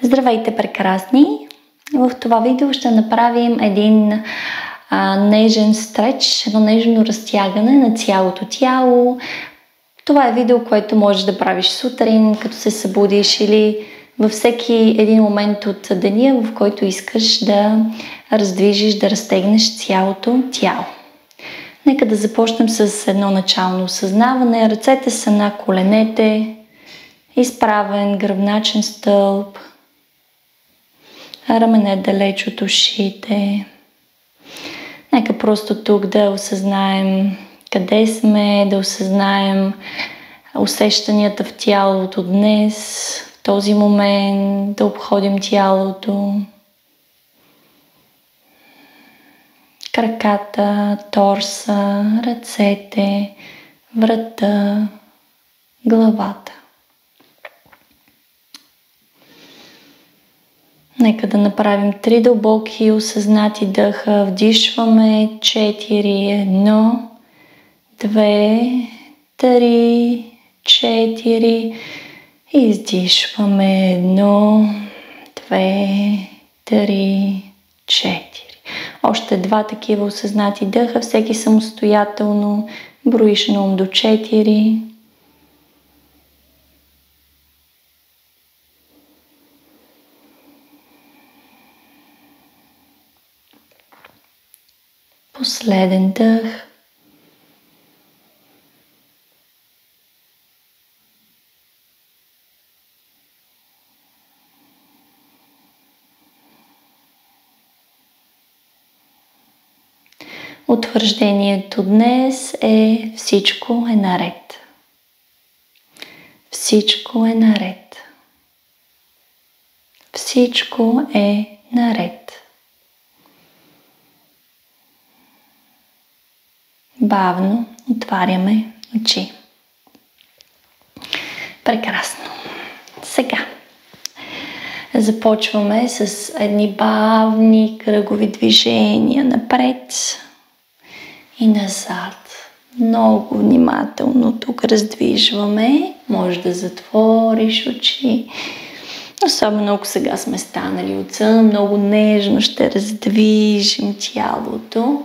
Здравейте, прекрасни! В това видео ще направим един нежен стреч, едно нежно разтягане на цялото тяло. Това е видео, което можеш да правиш сутрин, като се събудиш или във всеки един момент от деня, в който искаш да раздвижиш, да разтегнеш цялото тяло. Нека да започнем с едно начално осъзнаване. Ръцете са на коленете, изправен гръбначен стълб, рамене далеч от ушите. Нека просто тук да осъзнаем къде сме, да осъзнаем усещанията в тялото днес, в този момент, да обходим тялото, краката, торса, ръцете, врата, главата. Нека да направим 3 дълбоки осъзнати дъха. Вдишваме 4, 1, 2, 3, 4. Издишваме 1, 2, 3, 4. Още 2 такива осъзнати дъха, всеки самостоятелно. Броиш на ум до 4. Последен дъх. Утвърждението днес е: всичко е наред. Всичко е наред. Всичко е наред. Бавно отваряме очи. Прекрасно. Сега започваме с едни бавни кръгови движения напред и назад. Много внимателно тук раздвижваме. Може да затвориш очи. Особено ако сега сме станали от сън, много нежно ще раздвижим тялото.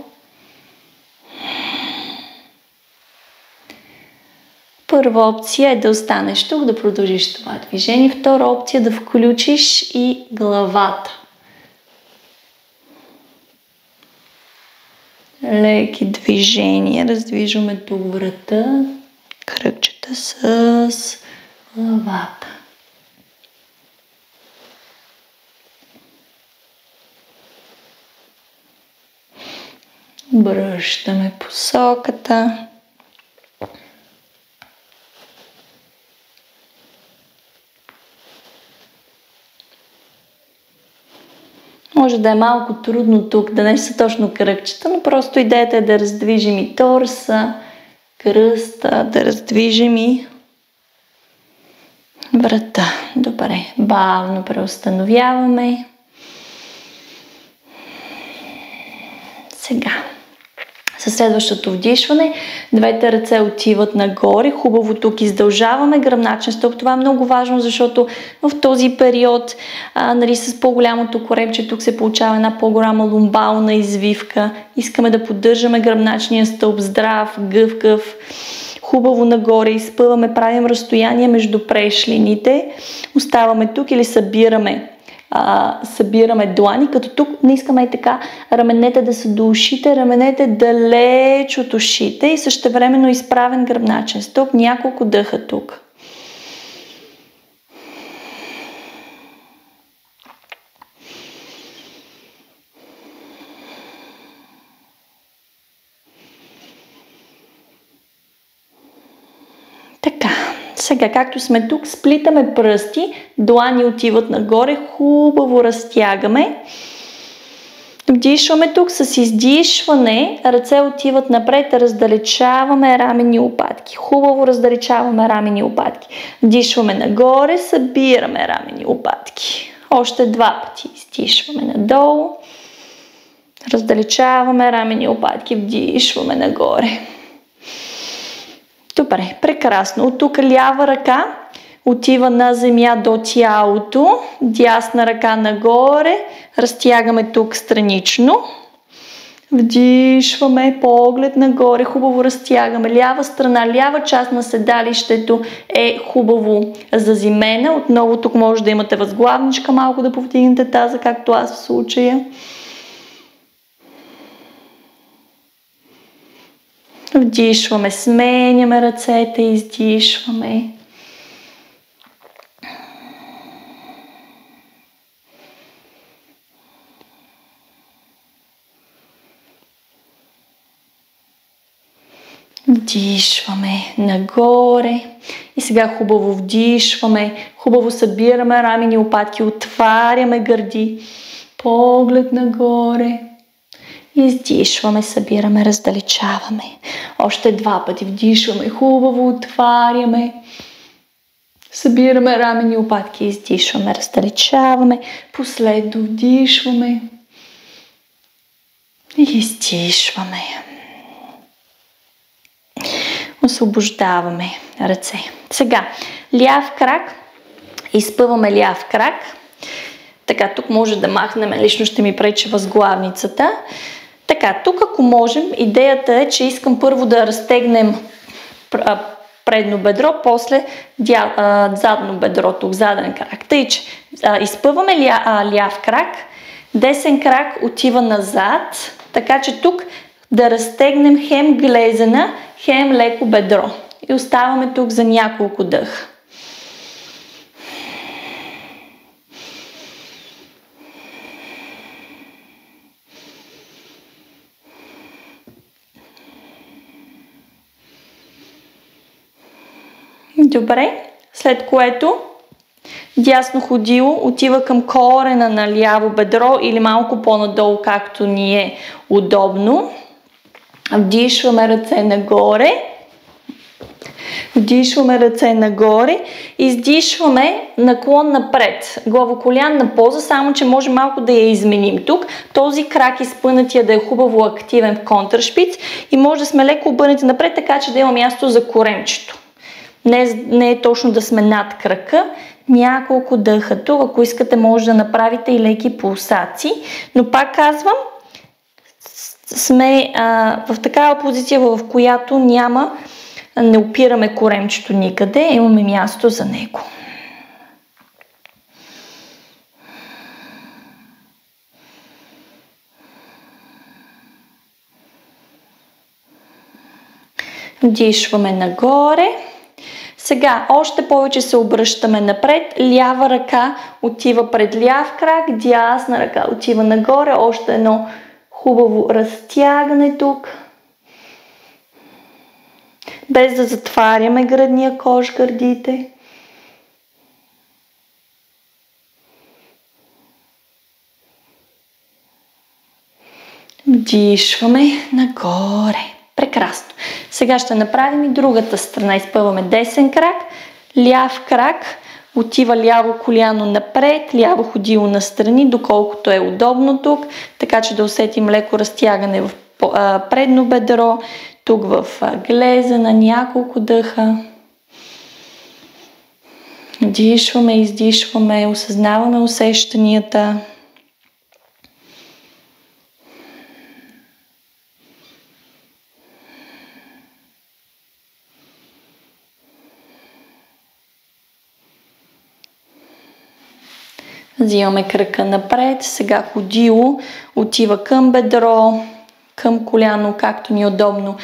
Първа опция е да останеш тук, да продължиш това движение. Втора опция е да включиш и главата. Леки движения. Раздвижваме тук врата, кръгчета с главата. Връщаме посоката. Може да е малко трудно тук, да не са точно кръгчета, но просто идеята е да раздвижим и торса, кръста, да раздвижим и врата. Добре, бавно преустановяваме. Сега, със следващото вдишване, двете ръце отиват нагоре. Хубаво тук издължаваме гръбначен стълб. Това е много важно, защото в този период с по-голямото коремче тук се получава една по-голяма лумбална извивка. Искаме да поддържаме гръбначния стълб здрав, гъвкав, хубаво нагоре. Изпъваме, правим разстояние между прешлините. Оставаме тук или събираме длани, като тук не искаме и така раменете да са до ушите, раменете далеч от ушите и същевременно изправен гръбначен стълб, няколко дъха тук. Така. Сега, както сме тук, сплитаме пръсти, длани отиват нагоре, хубаво разтягаме. Вдишваме тук с издишване, ръце отиват напред, раздалечаваме рамени и лопатки. Хубаво раздалечаваме рамени и лопатки. Вдишваме нагоре, събираме рамени и лопатки. Още 2 пъти издишваме надолу, раздалечаваме рамени и лопатки, вдишваме нагоре. Добре, прекрасно. От тук лява ръка отива на земя до тялото, дясна ръка нагоре, разтягаме тук странично. Вдишваме, поглед нагоре, хубаво разтягаме. Лява страна, лява част на седалището е хубаво заземена. Отново тук може да имате възглавничка, малко да повдигнете таза, както аз в случая. Вдишваме, сменяме ръцете, издишваме. Вдишваме нагоре и сега хубаво вдишваме, хубаво събираме рамени лопатки, отваряме гърди, поглед нагоре, издишваме, събираме, раздалечаваме. Още 2 пъти вдишваме, хубаво отваряме, събираме рамени лопатки, издишваме, раздалечаваме, последно вдишваме и издишваме. Освобождаваме ръце. Сега, ляв крак, изпъваме ляв крак. Така, тук може да махнем, лично ще ми пречи възглавницата. Така, тук ако можем, идеята е, че искам първо да разтегнем предно бедро, после задно бедро, тук заден крак. Тъй, че изпъваме ляв крак, десен крак отива назад, така че тук да разтегнем хем глезена, хем леко бедро. И оставаме тук за няколко дъха. Добре, след което дясно ходило отива към корена на ляво бедро или малко по-надолу, както ни е удобно. Вдишваме ръце нагоре. Вдишваме ръце нагоре. Издишваме наклон напред. Главоколянна поза, само че може малко да я изменим тук. Този крак изпънатия да е хубаво активен в контршпиц и може да сме леко обърнати напред, така че да има място за коремчето. Не е точно да сме над крака. Няколко дъха тук. Ако искате, може да направите и леки пулсации. Но пак казвам, сме в такава позиция, в която не опираме коремчето никъде, имаме място за него. Вдишваме нагоре. Сега още повече се обръщаме напред. Лява ръка отива пред ляв крак, дясна ръка отива нагоре. Още едно хубаво разтягане тук. Без да затваряме гръдния кош, гърдите. Вдишваме нагоре. Прекрасно. Сега ще направим и другата страна. Изпъваме десен крак, ляв крак, отива ляво коляно напред, ляво ходило настрани, доколкото е удобно тук, така че да усетим леко разтягане в предно бедро, тук в глеза на няколко дъха. Дишваме, издишваме, осъзнаваме усещанията. Взимаме кръка напред, сега ходило отива към бедро, към коляно, както ни е удобно.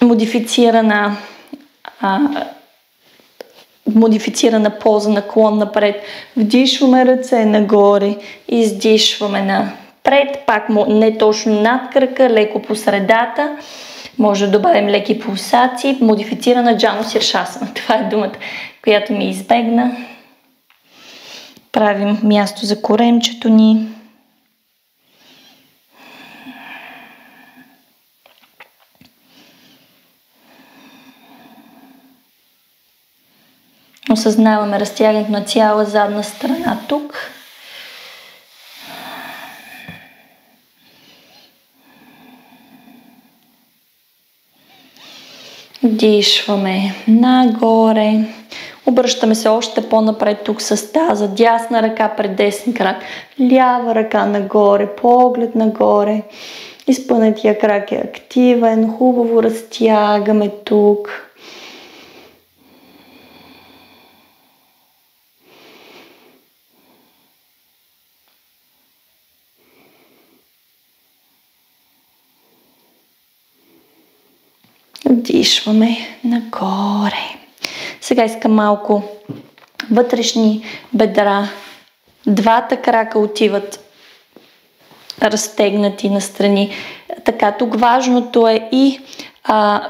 Модифицирана поза, наклон напред. Вдишваме ръце нагоре, издишваме напред, пак не точно над кръка, леко по средата. Може да добавим леки пулсации, модифицирана Джано Сиршасана. Това е думата, която ми избегна. Правим място за коремчето ни. Осъзнаваме разтягането на цяла задна страна тук. Дишваме нагоре. Обръщаме се още по-напред тук с таза. Дясна ръка пред десен крак. Лява ръка нагоре. Поглед нагоре. Изпънатия крак е активен. Хубаво разтягаме тук. Дишваме нагоре. Сега искам малко вътрешни бедра. Двата крака отиват разтегнати настрани. Така, тук важното е и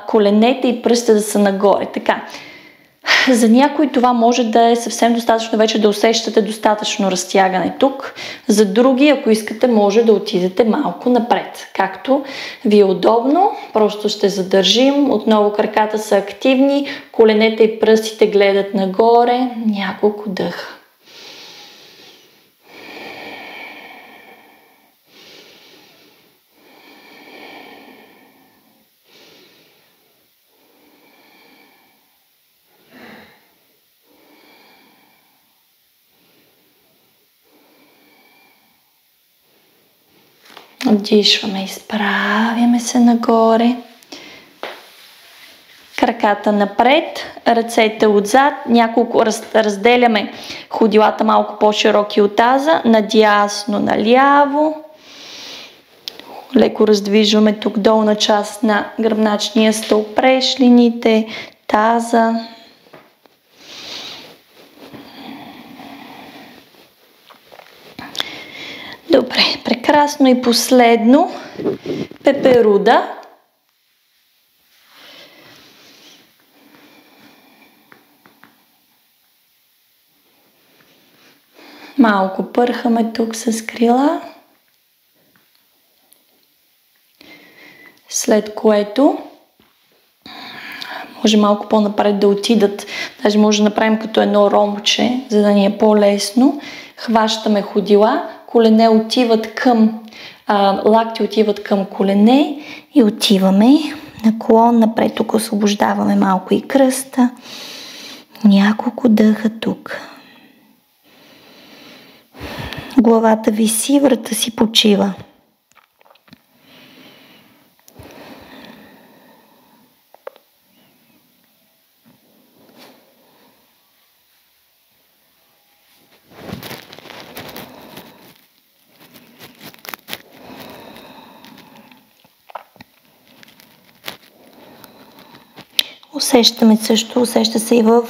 коленете и пръстите да са нагоре. Така. За някой това може да е съвсем достатъчно вече да усещате достатъчно разтягане тук. За други, ако искате, може да отидете малко напред. Както ви е удобно, просто ще задържим. Отново краката са активни, коленете и пръстите гледат нагоре. Няколко дъха. Дишваме, изправяме се нагоре. Краката напред, ръцете отзад, няколко разделяме ходилата малко по-широки от таза, надясно, наляво. Леко раздвижваме тук долна част на гръбначния стълб, прешлините, таза. Добре, прекрасно и последно. Пеперуда. Малко пърхаме тук с крила. След което може малко по-напред да отидат. Даже може да направим като едно ромбче, за да ни е по-лесно. Хващаме ходила. Колене отиват към, лакти отиват към колене и отиваме наклон напред. Тук освобождаваме малко и кръста. Няколко дъха тук. Главата виси, врата си почива. Усеща се и в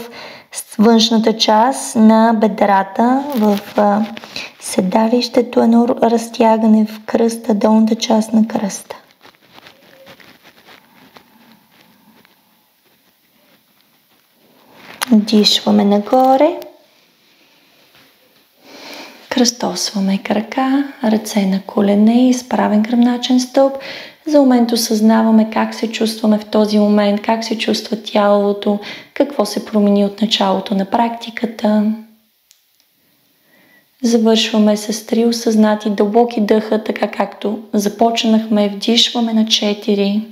външната част на бедрата, в седалището, едно разтягане в кръста, долната част на кръста. Дишваме нагоре. Кръстосваме крака, ръце на колене, изправен гръбначен стълб. За момент осъзнаваме как се чувстваме в този момент, как се чувства тялото, какво се промени от началото на практиката. Завършваме с 3 осъзнати дълбоки дъха, така както започнахме. Вдишваме на 4.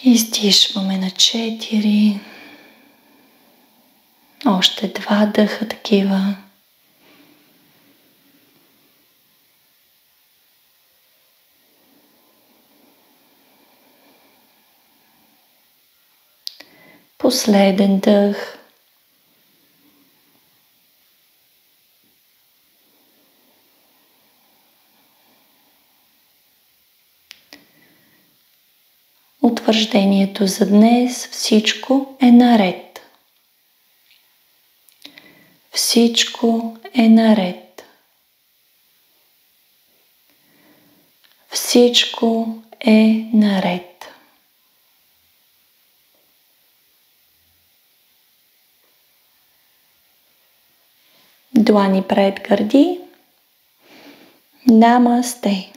Издишваме на 4. Още 2 дъха такива. Последен дъх. Утвърждението за днес: всичко е наред. Всичко е наред. Всичко е наред. Длани пред гърди. Намасте.